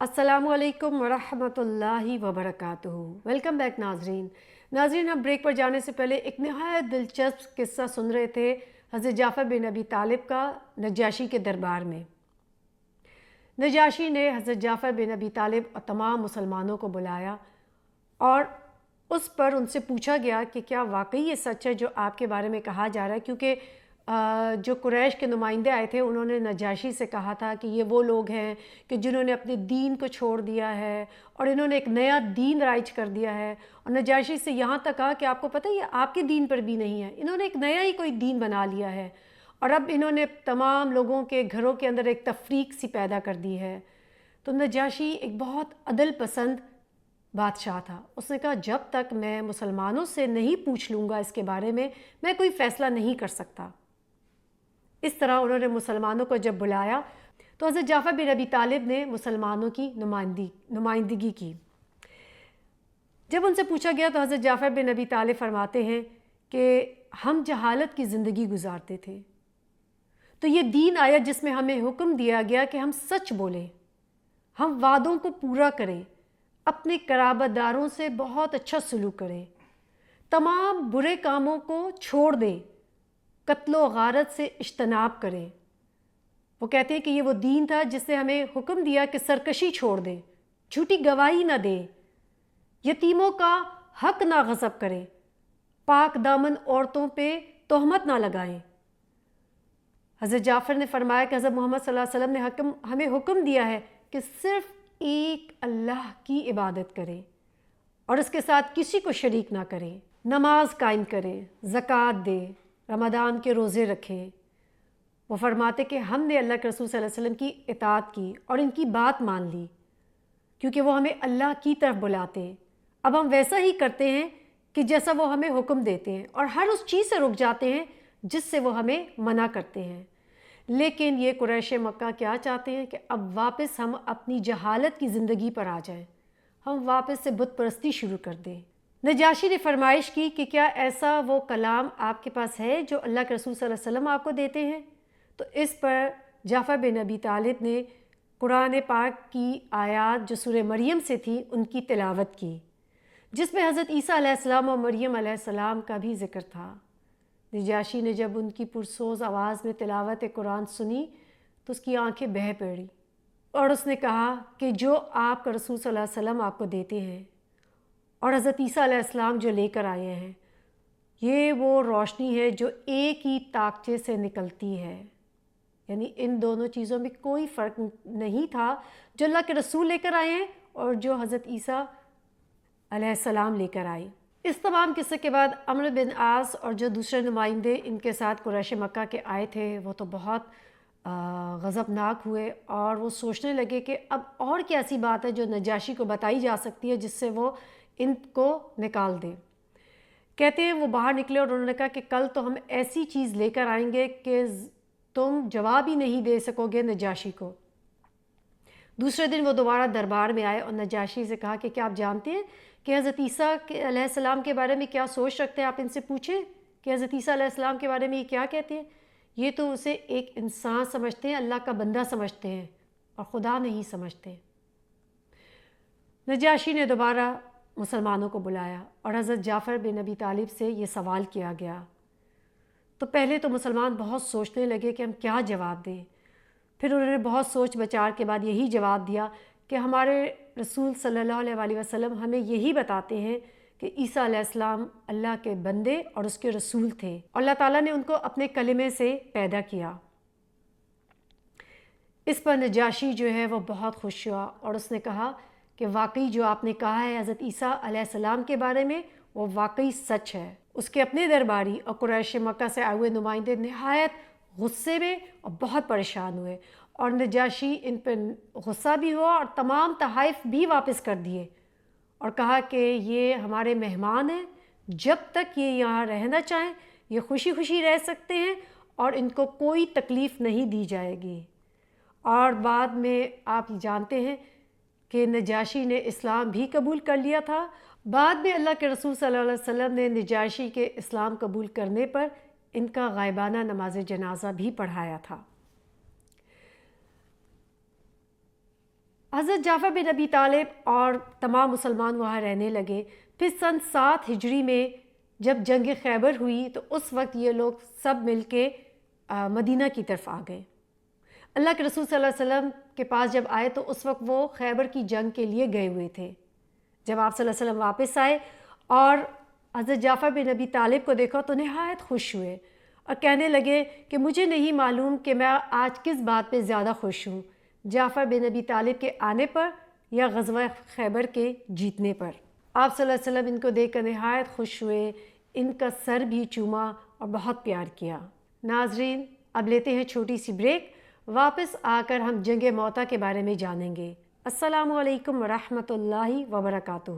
अस्सलाम वालेकुम वरहमतुल्लाहि वबरकातुहू। वेलकम बैक नाजरीन, हम ब्रेक पर जाने से पहले एक नहायत दिलचस्प किस्सा सुन रहे थे हज़रत जाफ़र बिन अबी तालिब का नजाशी के दरबार में। नजाशी ने हज़रत जाफ़र बिन अबी तालिब और तमाम मुसलमानों को बुलाया और उस पर उनसे पूछा गया कि क्या वाकई ये सच है जो आपके बारे में कहा जा रहा है, क्योंकि जो कुरैश के नुमाइंदे आए थे उन्होंने नजाशी से कहा था कि ये वो लोग हैं कि जिन्होंने अपने दीन को छोड़ दिया है और इन्होंने एक नया दीन राइज कर दिया है। और नजाशी से यहाँ तक कहा कि आपको पता है ये आपके दीन पर भी नहीं है, इन्होंने एक नया ही कोई दीन बना लिया है और अब इन्होंने तमाम लोगों के घरों के अंदर एक तफरीक सी पैदा कर दी है। तो नजाशी एक बहुत अदल पसंद बादशाह था। उसने कहा जब तक मैं मुसलमानों से नहीं पूछ लूँगा इसके बारे में, मैं कोई फ़ैसला नहीं कर सकता। इस तरह उन्होंने मुसलमानों को जब बुलाया तो हज़रत जाफ़र बिन अबी तालिब ने मुसलमानों की नुमाइंदगी की। जब उनसे पूछा गया तो हज़रत जाफ़र बिन अबी तालिब फरमाते हैं कि हम जहालत की ज़िंदगी गुजारते थे, तो ये दीन आया जिसमें हमें हुक्म दिया गया कि हम सच बोलें, हम वादों को पूरा करें, अपने कराबतदारों से बहुत अच्छा सलूक करें, तमाम बुरे कामों को छोड़ दें, कत्लो गारत से इज्तनाब करें। वो कहते हैं कि ये वो दीन था जिसने हमें हुक्म दिया कि सरकशी छोड़ दें, झूठी गवाही ना दें, यतीमों का हक ना गज़ब करें, पाक दामन औरतों पे तोहमत ना लगाएं। हज़रत जाफ़र ने फरमाया कि हज़रत मोहम्मद सल्लल्लाहु अलैहि वसल्लम ने हमें हुक्म दिया है कि सिर्फ़ एक अल्लाह की इबादत करें और उसके साथ किसी को शरीक ना करें, नमाज कायम करें, ज़कात दें, रमज़ान के रोज़े रखें। वो फरमाते कि हमने अल्लाह के रसूल सल्लल्लाहु अलैहि वसल्लम की इताअत की और इनकी बात मान ली, क्योंकि वो हमें अल्लाह की तरफ बुलाते हैं। अब हम वैसा ही करते हैं कि जैसा वो हमें हुक्म देते हैं और हर उस चीज़ से रुक जाते हैं जिससे वो हमें मना करते हैं। लेकिन ये कुरैश मक्का क्या चाहते हैं कि अब वापस हम अपनी जहालत की ज़िंदगी पर आ जाएं, हम वापस से बुत परस्ती शुरू कर दें। नजाशी ने फरमाइश की कि क्या ऐसा वो कलाम आपके पास है जो अल्लाह के रसूल सल्लल्लाहु अलैहि वसल्लम आपको देते हैं। तो इस पर जाफ़र बिन अबी तालिब ने कुरान पाक की आयत जो सूरह मरियम से थी उनकी तिलावत की, जिसमें हज़रत ईसा अलैहिस्सलाम और मरियम अलैहिस्सलाम का भी ज़िक्र था। नजाशी ने जब उनकी पुरसोज आवाज़ में तिलावत कुरान सुनी तो उसकी आंखें बह पड़ी और उसने कहा कि जो आपका रसूल सल्लल्लाहु अलैहि वसल्लम आपको देते हैं और हज़रत ईसा अलैहिस्सलाम जो लेकर आए हैं, ये वो रोशनी है जो एक ही ताकचे से निकलती है। यानी इन दोनों चीज़ों में कोई फ़र्क नहीं था, जो अल्लाह के रसूल लेकर आए हैं और जो हज़रत ईसा अलैहिस्सलाम लेकर आए। इस तमाम किस्से के बाद अम्र बिन आस और जो दूसरे नुमाइंदे इनके साथ कुरैश मक्का के आए थे, वो तो बहुत गज़बनाक हुए और वो सोचने लगे कि अब और क्या ऐसी बात है जो नजाशी को बताई जा सकती है जिससे वो इनको निकाल दें। कहते हैं वो बाहर निकले और उन्होंने कहा कि कल तो हम ऐसी चीज़ लेकर आएंगे कि तुम जवाब ही नहीं दे सकोगे नजाशी को। दूसरे दिन वो दोबारा दरबार में आए और नजाशी से कहा कि क्या आप जानते हैं कि हज़रत ईसा अलैहिस्सलाम के बारे में क्या सोच रखते हैं, आप इनसे पूछें कि हज़रत ईसा अलैहिस्सलाम के बारे में ये क्या कहते हैं। ये तो उसे एक इंसान समझते हैं, अल्लाह का बंदा समझते हैं और खुदा नहीं समझते। नजाशी ने दोबारा मुसलमानों को बुलाया और हज़रत जाफ़र बिन अबी तालिब से ये सवाल किया गया। तो पहले तो मुसलमान बहुत सोचने लगे कि हम क्या जवाब दें। फिर उन्होंने बहुत सोच विचार के बाद यही जवाब दिया कि हमारे रसूल सल्लल्लाहु अलैहि वसल्लम हमें यही बताते हैं कि ईसा अलैहिस्सलाम अल्लाह के बंदे और उसके रसूल थे और अल्लाह ताला ने उनको अपने कलिमे से पैदा किया। इस पर नजाशी जो है वो बहुत खुश हुआ और उसने कहा कि वाकई जो आपने कहा है हज़रत ईसा अलैहिस्सलाम के बारे में वो वाकई सच है। उसके अपने दरबारी और कुरैश मक्का से आए हुए नुमाइंदे नहायत गुस्से में और बहुत परेशान हुए और नजाशी इन पर गुस्सा भी हुआ और तमाम तहाइफ भी वापस कर दिए और कहा कि ये हमारे मेहमान हैं, जब तक ये यहाँ रहना चाहें ये खुशी खुशी रह सकते हैं और इनको कोई तकलीफ़ नहीं दी जाएगी। और बाद में आप जानते हैं कि नजाशी ने इस्लाम भी कबूल कर लिया था। बाद में अल्लाह के रसूल सल्लल्लाहु अलैहि वसल्लम ने नजाशी के इस्लाम कबूल करने पर इनका गायबाना नमाज जनाजा भी पढ़ाया था। حضرت جعفر بن ابی طالب اور تمام مسلمان وہاں رہنے لگے۔ پھر سن 7 ہجری میں جب جنگ خیبر ہوئی تو اس وقت یہ لوگ سب مل کے مدینہ کی طرف آ گئے۔ اللہ کے رسول صلی اللہ علیہ وسلم کے پاس جب آئے تو اس وقت وہ خیبر کی جنگ کے لیے گئے ہوئے تھے۔ جب آپ صلی اللہ علیہ وسلم واپس آئے اور حضرت جعفر بن ابی طالب کو دیکھا تو نہایت خوش ہوئے اور کہنے لگے کہ مجھے نہیں معلوم کہ میں آج کس بات پہ زیادہ خوش ہوں، جعفر بن ابی طالب کے آنے پر یا غزوہ خیبر کے جیتنے پر۔ آپ صلی اللہ علیہ وسلم ان کو دیکھ کر نہایت خوش ہوئے، ان کا سر بھی چوما اور بہت پیار کیا۔ ناظرین، اب لیتے ہیں چھوٹی سی بریک، واپس آ کر ہم جنگ موطا کے بارے میں جانیں گے۔ السلام علیکم ورحمۃ اللہ وبرکاتہ۔